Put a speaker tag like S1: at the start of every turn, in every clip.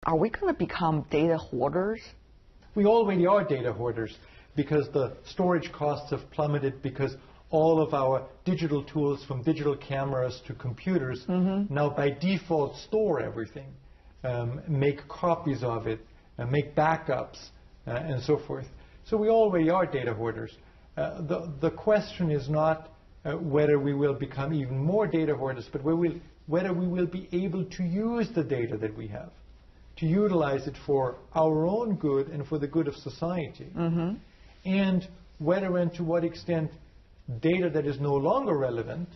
S1: Are we going to become data hoarders?
S2: We already are data hoarders because the storage costs have plummeted, because all of our digital tools, from digital cameras to computers, now by default store everything, make copies of it, make backups, and so forth. So we already are data hoarders. The question is not whether we will become even more data hoarders, but whether we will be able to use the data that we have, to utilize it for our own good and for the good of society, and whether and to what extent data that is no longer relevant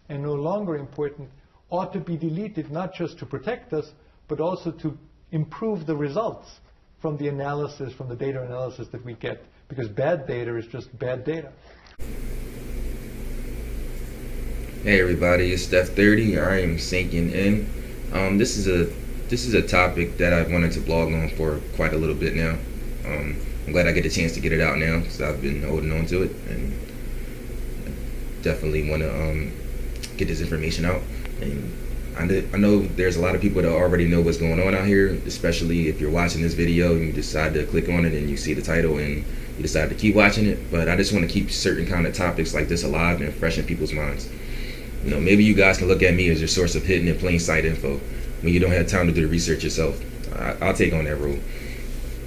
S2: and no longer important ought to be deleted, not just to protect us, but also to improve the results from the analysis, from the data analysis that we get, because bad data is just bad data.
S3: Hey everybody, it's StephThirdy. I am sinking in. This is a topic that I've wanted to blog on for quite a little bit now. I'm glad I get a chance to get it out now, because I've been holding on to it, and definitely want to get this information out. And I know there's a lot of people that already know what's going on out here, especially if you're watching this video and you decide to click on it and you see the title and you decide to keep watching it. But I just want to keep certain kind of topics like this alive and fresh in people's minds. You know, maybe you guys can look at me as your source of hidden in plain sight info when you don't have time to do the research yourself. I'll take on that role.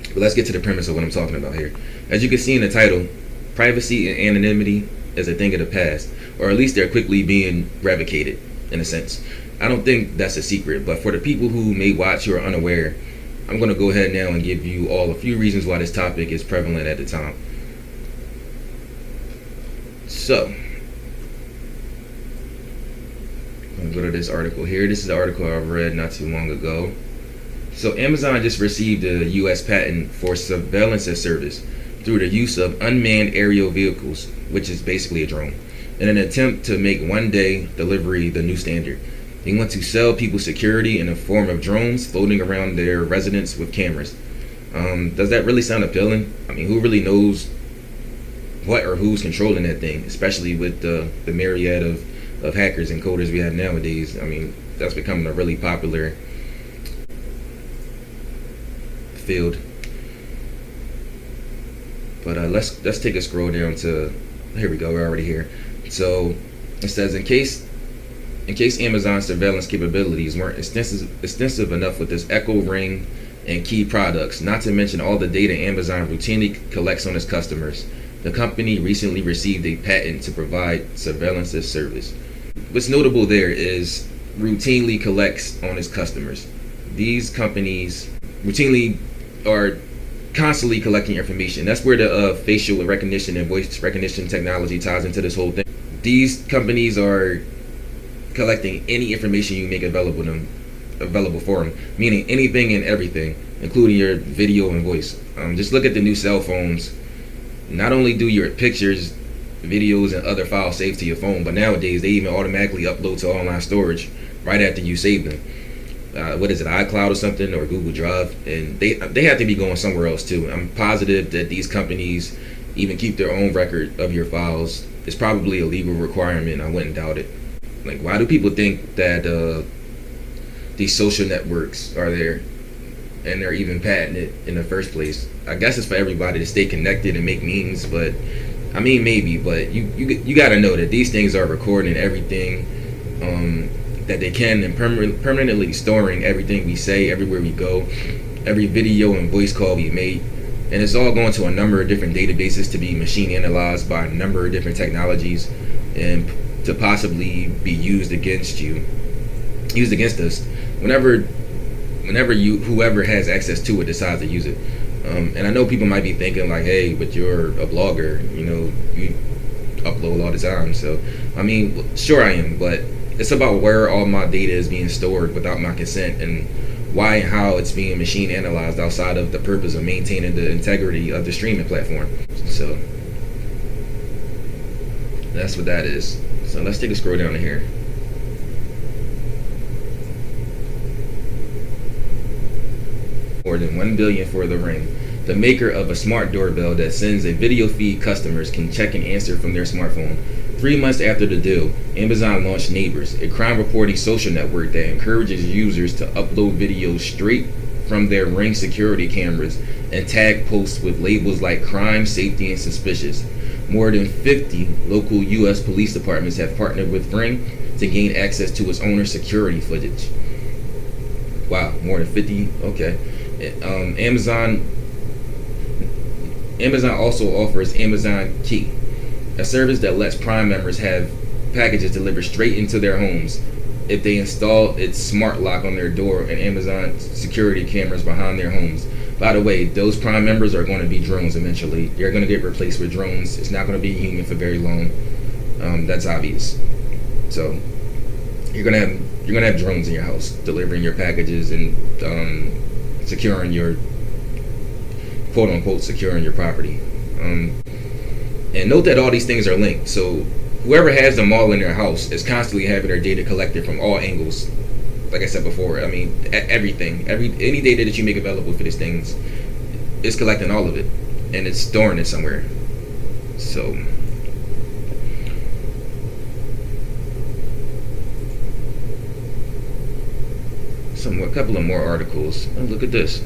S3: But let's get to the premise of what I'm talking about here. As you can see in the title, privacy and anonymity is a thing of the past, or at least they're quickly being revocated, in a sense. I don't think that's a secret, but for the people who may watch who are unaware, I'm going to go ahead now and give you all a few reasons why this topic is prevalent at the time. So, I'm going to go to this article here. This is an article I read not too long ago. So Amazon just received a U.S. patent for surveillance as service through the use of unmanned aerial vehicles, which is basically a drone, in an attempt to make one-day delivery the new standard. They want to sell people security in the form of drones floating around their residence with cameras. Does that really sound appealing? I mean, who really knows what or who's controlling that thing, especially with the myriad of hackers and coders we have nowadays? I mean, that's becoming a really popular field. But let's take a scroll down to, here we go, we're already here. So it says, in case Amazon's surveillance capabilities weren't extensive enough with its Echo Ring and key products, not to mention all the data Amazon routinely collects on its customers, the company recently received a patent to provide surveillance as service. What's notable there is routinely collects on its customers. These companies routinely are constantly collecting information. That's where the facial recognition and voice recognition technology ties into this whole thing. These companies are collecting any information you make available for them, meaning anything and everything, including your video and voice. Just look at the new cell phones. Not only do your pictures, videos, and other files save to your phone, but nowadays they even automatically upload to online storage right after you save them. What is it, iCloud or something, or Google Drive? And they have to be going somewhere else too. I'm positive that these companies even keep their own record of your files. It's probably a legal requirement. I wouldn't doubt it. Like, why do people think that these social networks are there and they're even patented in the first place? I guess it's for everybody to stay connected and make memes, but I mean, maybe, but you got to know that these things are recording everything that they can, and permanently storing everything we say, everywhere we go, every video and voice call we make. And it's all going to a number of different databases to be machine analyzed by a number of different technologies and to possibly be used against us whenever whoever has access to it decides to use it. And I know people might be thinking like, hey, but you're a blogger, you know, you upload all the time. So I mean, sure I am, but it's about where all my data is being stored without my consent, and why and how it's being machine analyzed outside of the purpose of maintaining the integrity of the streaming platform. So that's what that is. So let's take a scroll down to here. More than $1 billion for the Ring, the maker of a smart doorbell that sends a video feed customers can check and answer from their smartphone. 3 months after the deal, Amazon launched Neighbors, a crime reporting social network that encourages users to upload videos straight from their Ring security cameras and tag posts with labels like crime, safety, and suspicious. More than 50 local U.S. police departments have partnered with Ring to gain access to its owner's security footage. Wow, more than 50? Okay. Amazon also offers Amazon Key, a service that lets Prime members have packages delivered straight into their homes if they install its smart lock on their door and Amazon security cameras behind their homes. By the way, those Prime members are going to be drones eventually. They're going to get replaced with drones. It's not going to be human for very long. That's obvious. So you're gonna have drones in your house delivering your packages and securing your quote unquote securing your property. And note that all these things are linked. So whoever has them all in their house is constantly having their data collected from all angles. Like I said before, I mean, everything, any data that you make available for these things is collecting all of it, and it's storing it somewhere. So, a couple of more articles. Oh, look at this.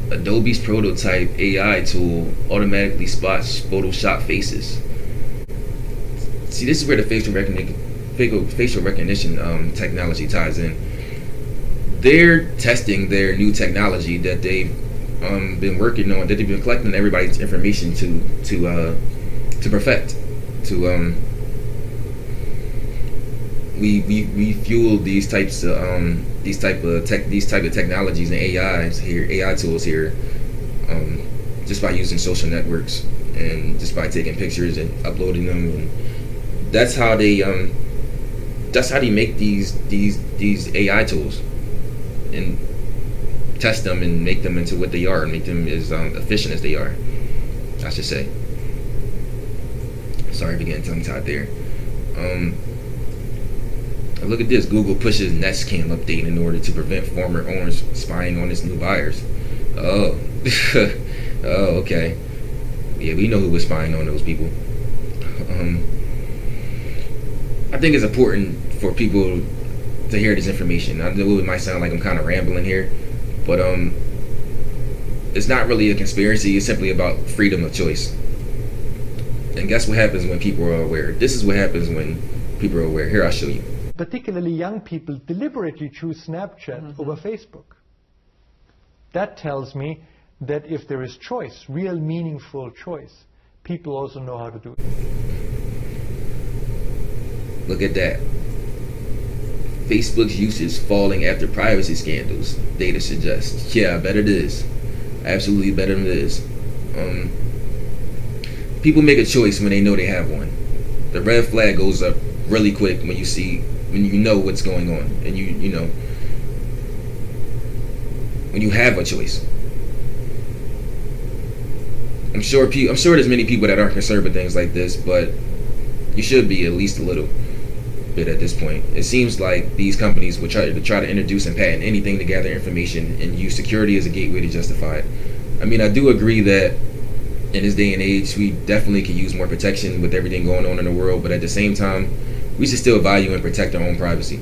S3: Adobe's prototype AI tool automatically spots Photoshop faces. See, this is where the facial recognition technology ties in. They're testing their new technology that they've been working on, that they've been collecting everybody's information to perfect. We fuel these types of technologies and AI tools here, just by using social networks and just by taking pictures and uploading them, and that's how they make these AI tools and test them and make them into what they are and make them as efficient as they are, I should say. Sorry for getting tongue-tied there. Look at this. Google pushes Nest Cam update in order to prevent former owners spying on its new buyers. Oh. Oh, okay. Yeah, we know who was spying on those people. I think it's important for people to hear this information. I know it might sound like I'm kind of rambling here, but it's not really a conspiracy. It's simply about freedom of choice. And guess what happens when people are aware? This is what happens when people are aware. Here, I'll show you.
S2: Particularly young people deliberately choose Snapchat over Facebook. That tells me that if there is choice, real meaningful choice, people also know how to do it.
S3: Look at that. Facebook's use is falling after privacy scandals, data suggests. Yeah, I bet it is. Absolutely better than it is. People make a choice when they know they have one. The red flag goes up really quick when you know what's going on, and you know when you have a choice. I'm sure there's many people that aren't concerned with things like this, but you should be at least a little bit at this point. It seems like these companies will try to introduce and patent anything to gather information and use security as a gateway to justify it. I mean, I do agree that in this day and age, we definitely could use more protection with everything going on in the world, but at the same time, we should still value and protect our own privacy.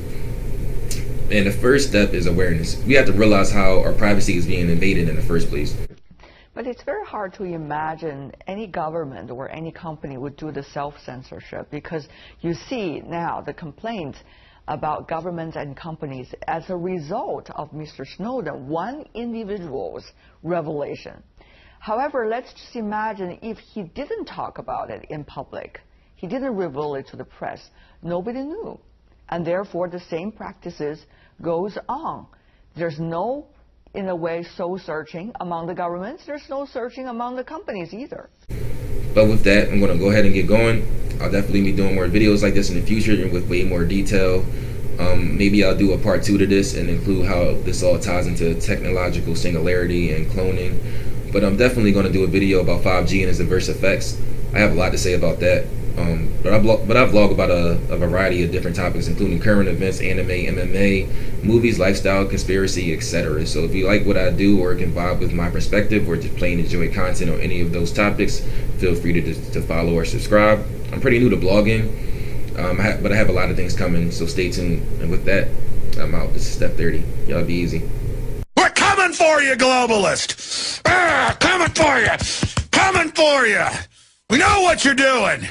S3: And the first step is awareness. We have to realize how our privacy is being invaded in the first place.
S1: But it's very hard to imagine any government or any company would do the self-censorship, because you see now the complaints about governments and companies as a result of Mr. Snowden, one individual's revelation. However, let's just imagine if he didn't talk about it in public. He didn't reveal it to the press. Nobody knew. And therefore, the same practices goes on. There's no, in a way, soul searching among the governments. There's no searching among the companies either.
S3: But with that, I'm going to go ahead and get going. I'll definitely be doing more videos like this in the future and with way more detail. Maybe I'll do a part 2 to this and include how this all ties into technological singularity and cloning. But I'm definitely going to do a video about 5G and its adverse effects. I have a lot to say about that. But I vlog about a variety of different topics, including current events, anime, MMA, movies, lifestyle, conspiracy, etc. So if you like what I do or can vibe with my perspective or just plain enjoy content on any of those topics, feel free to follow or subscribe. I'm pretty new to blogging, but I have a lot of things coming, so stay tuned. And with that, I'm out. This is StephThirdy. Y'all be easy.
S4: We're coming for you, globalist! Coming for you! Coming for you! We know what you're doing!